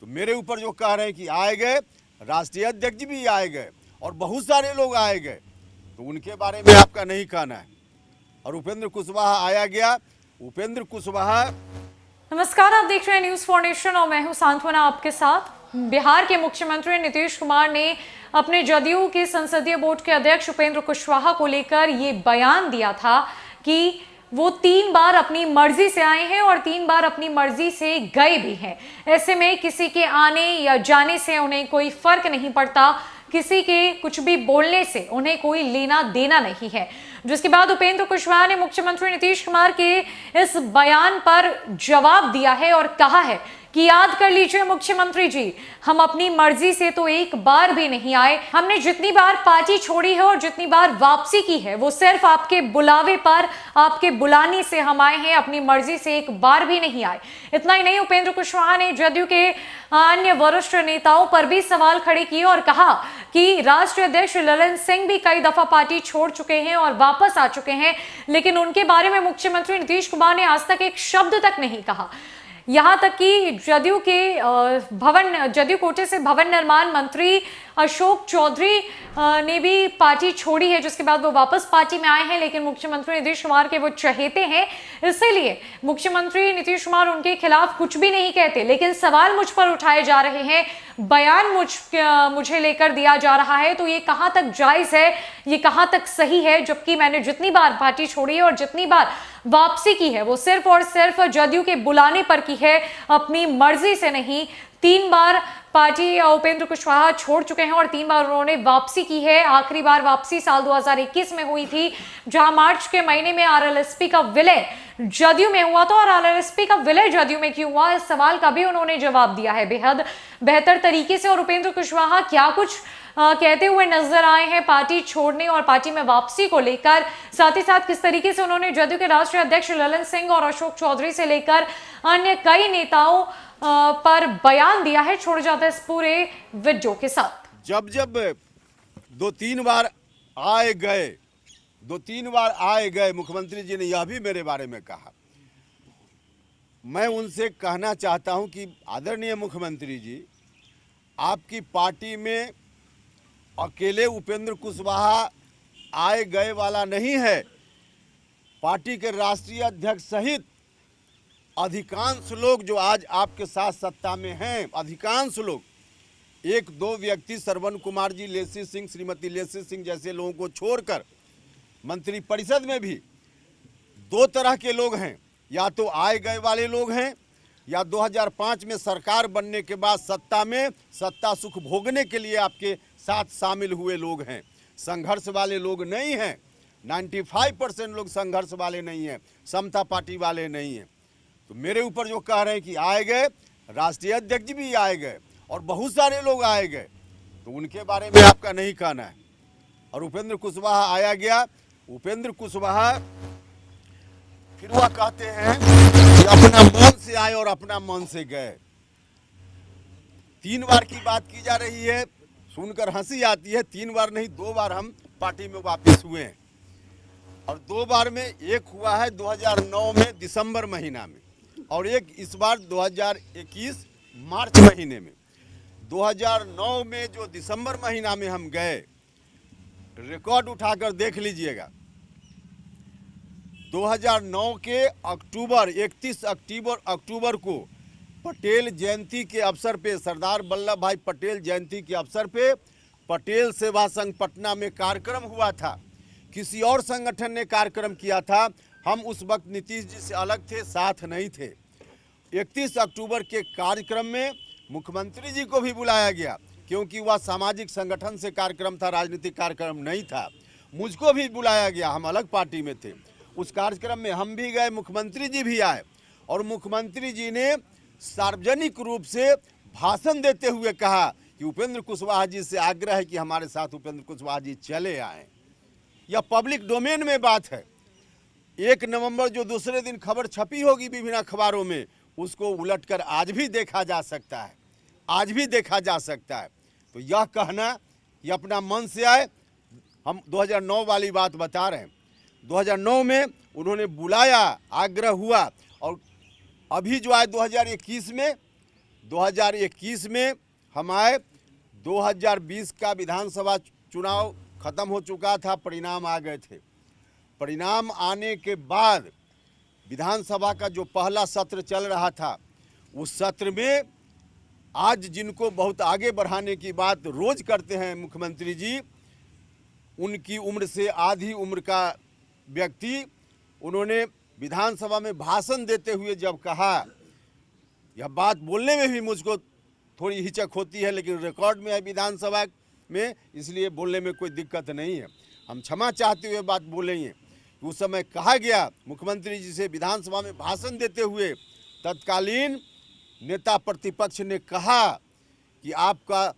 तो मेरे ऊपर जो कह रहे हैं कि आए गए, राष्ट्रीय अध्यक्ष भी आए गए और बहुत सारे लोग आए गए, तो उनके बारे में आपका नहीं कहना है। और उपेंद्र कुशवाहा आया गया, उपेंद्र कुशवाहा। नमस्कार, आप देख रहे हैं न्यूज़ 4 नेशन और मैं हूं सांत्वना आपके साथ। बिहार के मुख्यमंत्री नीतीश कुमार ने अपने जदयू के संसदीय बोर्ड के अध्यक्ष उपेंद्र कुशवाहा को लेकर ये बयान दिया था कि वो 3 बार अपनी मर्जी से आए हैं और 3 बार अपनी मर्जी से गए भी हैं। ऐसे में किसी के आने या जाने से उन्हें कोई फर्क नहीं पड़ता, किसी के कुछ भी बोलने से उन्हें कोई लेना देना नहीं है। जिसके बाद उपेंद्र कुशवाहा ने मुख्यमंत्री नीतीश कुमार के इस बयान पर जवाब दिया है और कहा है कि याद कर लीजिए मुख्यमंत्री जी, हम अपनी मर्जी से तो एक बार भी नहीं आए। हमने जितनी बार पार्टी छोड़ी है और जितनी बार वापसी की है वो सिर्फ आपके बुलावे पर, आपके बुलाने से हम आए हैं, अपनी मर्जी से एक बार भी नहीं आए। इतना ही नहीं, उपेंद्र कुशवाहा ने जदयू के अन्य वरिष्ठ नेताओं पर भी सवाल खड़े किए और कहा कि राष्ट्रीय अध्यक्ष ललन सिंह भी कई दफा पार्टी छोड़ चुके हैं और वापस आ चुके हैं, लेकिन उनके बारे में मुख्यमंत्री नीतीश कुमार ने आज तक एक शब्द तक नहीं कहा। यहां तक कि जदयू कोटे से भवन निर्माण मंत्री अशोक चौधरी ने भी पार्टी छोड़ी है, जिसके बाद वो वापस पार्टी में आए हैं, लेकिन मुख्यमंत्री नीतीश कुमार के वो चहेते हैं, इसीलिए मुख्यमंत्री नीतीश कुमार उनके खिलाफ कुछ भी नहीं कहते। लेकिन सवाल मुझ पर उठाए जा रहे हैं, बयान मुझे लेकर दिया जा रहा है, तो ये कहां तक जायज है, ये कहां तक सही है, जबकि मैंने जितनी बार पार्टी छोड़ी है और जितनी बार वापसी की है वो सिर्फ और सिर्फ जदयू के बुलाने पर की है, अपनी मर्जी से नहीं। 3 बार पार्टी उपेंद्र कुशवाहा छोड़ चुके हैं और 3 बार उन्होंने वापसी की है। आखिरी बार वापसी साल 2021 में हुई थी, जहां मार्च के महीने में आरएलएसपी का विलय जदयू में हुआ था। और आरएलएसपी का विलय जदयू में क्यों हुआ, इस सवाल का भी उन्होंने जवाब दिया है बेहद बेहतर तरीके से। और उपेंद्र कुशवाहा क्या कुछ कहते हुए नजर आए हैं पार्टी छोड़ने और पार्टी में वापसी को लेकर, साथ ही साथ किस तरीके से उन्होंने जदयू के राष्ट्रीय अध्यक्ष ललन सिंह और अशोक चौधरी से लेकर अन्य कई नेताओं पर बयान दिया है, छोड़ जाता है इस पूरे वीडियो के साथ। जब 2-3 बार आए गए, 2-3 बार आए गए, मुख्यमंत्री जी ने यह भी मेरे बारे में कहा। मैं उनसे कहना चाहता हूं कि आदरणीय मुख्यमंत्री जी, आपकी पार्टी में अकेले उपेंद्र कुशवाहा आए गए वाला नहीं है। पार्टी के राष्ट्रीय अध्यक्ष सहित अधिकांश लोग जो आज आपके साथ सत्ता में हैं, अधिकांश लोग, 1-2 व्यक्ति श्रवण कुमार जी, लेसी सिंह, श्रीमती लेसी सिंह जैसे लोगों को छोड़कर मंत्री परिषद में भी 2 तरह के लोग हैं। या तो आए गए वाले लोग हैं, या 2005 में सरकार बनने के बाद सत्ता सुख भोगने के लिए आपके साथ शामिल हुए लोग हैं। संघर्ष वाले लोग नहीं हैं। 95% लोग संघर्ष वाले नहीं हैं, समता पार्टी वाले नहीं हैं। तो मेरे ऊपर जो कह रहे हैं कि आए गए, राष्ट्रीय अध्यक्ष भी आए गए और बहुत सारे लोग आए गए, तो उनके बारे में आपका नहीं कहना है। और उपेंद्र कुशवाहा आया गया, उपेंद्र कुशवाहा फिर वह कहते हैं कि अपना मन से आए और अपना मन से गए। 3 बार की बात की जा रही है, सुनकर हंसी आती है। 3 बार नहीं, 2 बार हम पार्टी में वापस हुए हैं और 2 बार में एक हुआ है 2009 में दिसंबर महीना में, और एक इस बार 2021 मार्च महीने में। 2009 में जो दिसंबर महीना में हम गए, रिकॉर्ड उठाकर देख लीजिएगा। 2009 के अक्टूबर 31 अक्टूबर को पटेल जयंती के अवसर पे, सरदार वल्लभ भाई पटेल जयंती के अवसर पे पटेल सेवा संघ पटना में कार्यक्रम हुआ था। किसी और संगठन ने कार्यक्रम किया था, हम उस वक्त नीतीश जी से अलग थे, साथ नहीं थे। 31 अक्टूबर के कार्यक्रम में मुख्यमंत्री जी को भी बुलाया गया, क्योंकि वह सामाजिक संगठन से कार्यक्रम था, राजनीतिक कार्यक्रम नहीं था। मुझको भी बुलाया गया, हम अलग पार्टी में थे। उस कार्यक्रम में हम भी गए, मुख्यमंत्री जी भी आए, और मुख्यमंत्री जी ने सार्वजनिक रूप से भाषण देते हुए कहा कि उपेंद्र कुशवाहा जी से आग्रह है कि हमारे साथ उपेंद्र कुशवाहा जी चले आए। यह पब्लिक डोमेन में बात है। 1 नवंबर जो दूसरे दिन खबर छपी होगी विभिन्न अखबारों में, उसको उलटकर आज भी देखा जा सकता है, आज भी देखा जा सकता है। तो यह कहना कि अपना मन से आए, हम 2009 वाली बात बता रहे हैं। 2009 में उन्होंने बुलाया, आग्रह हुआ, और अभी जो आए 2021 में 2021 में हम आए, 2020 का विधानसभा चुनाव खत्म हो चुका था, परिणाम आ गए थे। परिणाम आने के बाद विधानसभा का जो पहला सत्र चल रहा था, उस सत्र में आज जिनको बहुत आगे बढ़ाने की बात रोज करते हैं मुख्यमंत्री जी, उनकी उम्र से आधी उम्र का व्यक्ति, उन्होंने विधानसभा में भाषण देते हुए जब कहा, यह बात बोलने में भी मुझको थोड़ी हिचक होती है, लेकिन रिकॉर्ड में है विधानसभा में, इसलिए बोलने में कोई दिक्कत नहीं है। हम क्षमा चाहते हुए बात बोलेंगे। उस समय कहा गया मुख्यमंत्री जी से, विधानसभा में भाषण देते हुए तत्कालीन नेता प्रतिपक्ष ने कहा कि आपका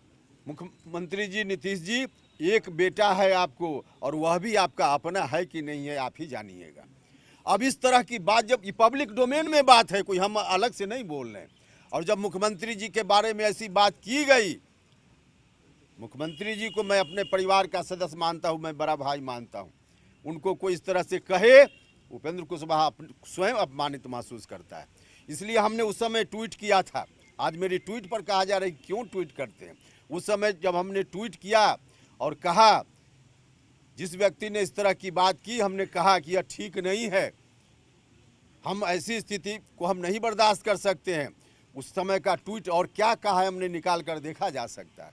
मुख्यमंत्री जी नीतीश जी, एक बेटा है आपको, और वह भी आपका अपना है कि नहीं है आप ही जानिएगा। अब इस तरह की बात, जब ये पब्लिक डोमेन में बात है, कोई हम अलग से नहीं बोल रहे हैं, और जब मुख्यमंत्री जी के बारे में ऐसी बात की गई, मुख्यमंत्री जी को मैं अपने परिवार का सदस्य मानता हूं, मैं बड़ा भाई मानता हूं, उनको कोई इस तरह से कहे, उपेंद्र कुशवाहा स्वयं अपमानित महसूस करता है। इसलिए हमने उस समय ट्वीट किया था। आज मेरी ट्वीट पर कहा जा रहा है क्यों ट्वीट करते हैं। उस समय जब हमने ट्वीट किया और कहा, जिस व्यक्ति ने इस तरह की बात की, हमने कहा कि यह ठीक नहीं है, हम ऐसी स्थिति को हम नहीं बर्दाश्त कर सकते हैं। उस समय का ट्वीट और क्या कहा है हमने निकाल कर देखा जा सकता है।